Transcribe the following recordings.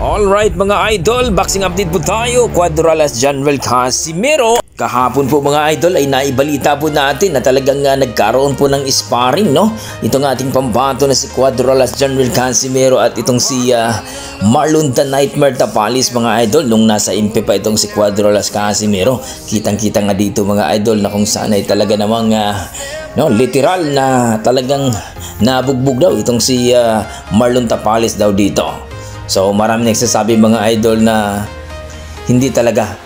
Alright mga idol, boxing update po tayo. Cuadralas General Casimero. Kahapon po mga idol ay naibalita po natin na talagang nagkaroon po ng sparring, no? Itong ating pambato na si Cuadralas General Casimero at itong si Marlon the Nightmare Tapalis mga idol. Nung nasa MP pa itong si Cuadralas Casimero, kitang-kita nga dito mga idol na kung saan ay talaga namang literal na talagang nabugbog daw itong si Marlon Tapalis daw dito. So marami nagsasabi mga idol na hindi talaga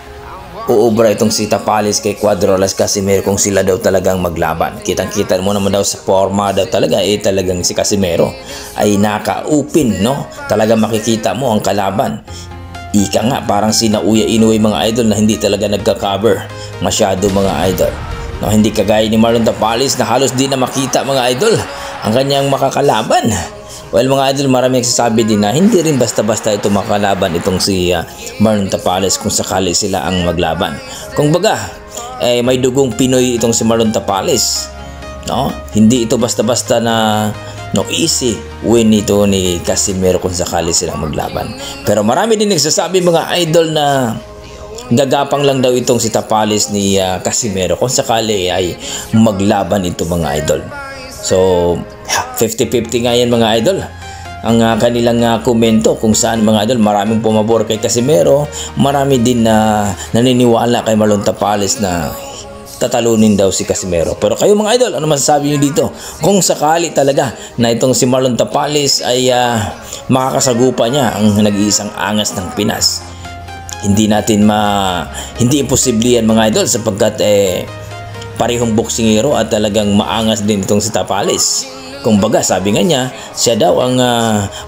uubra itong si Tapalis kay Cuadralas Casimero kung sila daw talagang maglaban. Kitang-kita mo naman daw sa forma daw talaga talagang si Casimero ay naka-open, no? Talagang makikita mo ang kalaban. Ika nga parang sinauya Inoue mga idol na hindi talaga nagka-cover masyado mga idol. No, hindi kagaya ni Marlon Tapalis na halos di na makita mga idol ang kanyang makakalaban. Well mga idol, marami nagsasabi din na hindi rin basta-basta ito makalaban itong si Marlon Tapalis kung sakali sila ang maglaban. Kung baga, may dugong Pinoy itong si Marlon Tapalis. No? Hindi ito basta-basta na easy win ito ni Casimero kung sakali silang maglaban. Pero marami din nagsasabi mga idol na gagapang lang daw itong si Tapalis ni Casimero kung sakali ay maglaban ito mga idol. So 50-50 nga yan mga idol ang kanilang komento kung saan mga idol maraming pumabor kay Casimero, marami din na naniniwala kay Marlon Tapalis na tatalunin daw si Casimero. Pero kayo mga idol, ano masasabi niyo dito? Kung sakali talaga na itong si Marlon Tapalis ay makakasagupa niya ang nag-iisang angas ng Pinas, hindi imposible yan mga idol sapagkat parehong boksingero at talagang maangas din itong si Tapalis. Kung baga, sabi nga niya, siya daw ang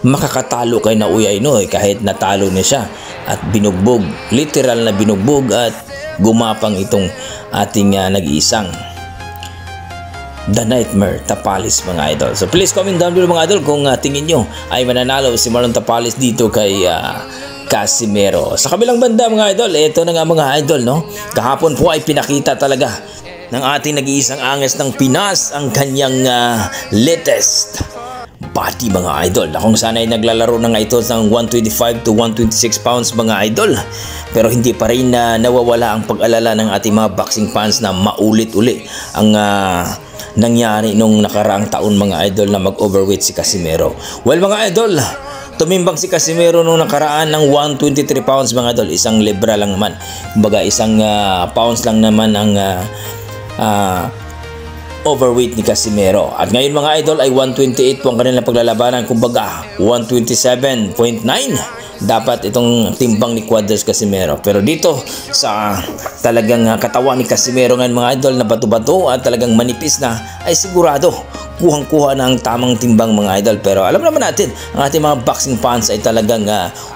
makakatalo kay Naoya Inoue kahit natalo niya siya at binugbog, literal na binugbog at gumapang itong ating nag-iisang The Nightmare Tapalis mga idol. So please comment down below mga idol kung tingin nyo ay mananalo si Marlon Tapalis dito kay Casimero. Sa kabilang banda mga idol, ito na nga mga idol, no? Kahapon po ay pinakita talaga ng ating nag-iisang angas ng Pinas ang kanyang latest body mga idol, na kung saan ay naglalaro na nga ito ng 125 to 126 pounds mga idol. Pero hindi pa rin nawawala ang pag-alala ng ating mga boxing fans na maulit-uli ang nangyari nung nakaraang taon mga idol na mag-overweight si Casimero. Well mga idol, tumimbang si Casimero nung nakaraan ng 123 pounds mga idol, isang libra lang naman, kumbaga isang pounds lang naman ang overweight ni Casimero. At ngayon mga idol ay 128 po ang kanilang paglalabanan, kumbaga 127.9 dapat itong timbang ni Cuadralas Casimero. Pero dito sa talagang katawan ni Casimero ngayon mga idol na bato-bato at talagang manipis na, ay sigurado kuhang-kuha na ang tamang timbang mga idol. Pero alam naman natin, ang ating mga boxing fans ay talagang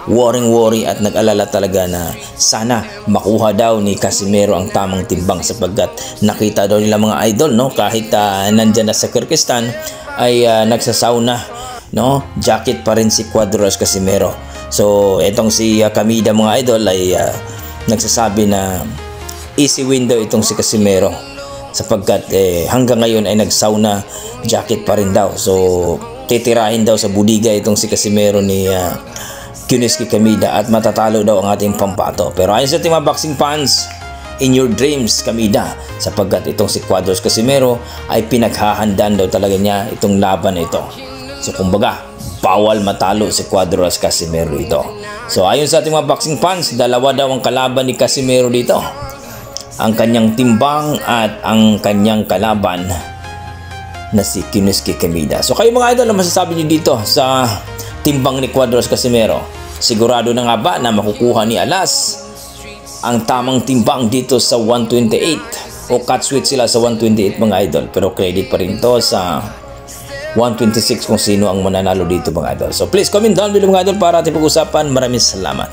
worry at nag-alala talaga na sana makuha daw ni Casimero ang tamang timbang sapagkat nakita daw nila mga idol, no, kahit nandyan na sa Kyrgyzstan ay nagsasauna, no, jacket pa rin si Cuadralas Casimero. So itong si Kamida mga idol ay nagsasabi na easy win daw itong si Casimero sapagkat hanggang ngayon ay nagsauna jacket pa rin daw. So titirahin daw sa budiga itong si Casimero ni Kuniski Kamida at matatalo daw ang ating pambato. Pero ayon sa ating mga boxing fans, in your dreams Kamida, sapagkat itong si Cuadralas Casimero ay pinaghahandaan daw talaga niya itong laban na ito. So kumbaga, bawal matalo si Cuadralas Casimero ito. So ayon sa ating mga boxing fans, dalawa daw ang kalaban ni Casimero dito, ang kanyang timbang at ang kanyang kalaban na si Kuniski Kamida. So kayo mga idol, ang masasabi niyo dito sa timbang ni Cuadralas Casimero? Sigurado na nga ba na makukuha ni Alas ang tamang timbang dito sa 128 o cut sweet sila sa 128 mga idol? Pero credit pa rin to sa 126 kung sino ang mananalo dito mga idol. So please comment down below mga idol para ating pag-usapan. Maraming salamat.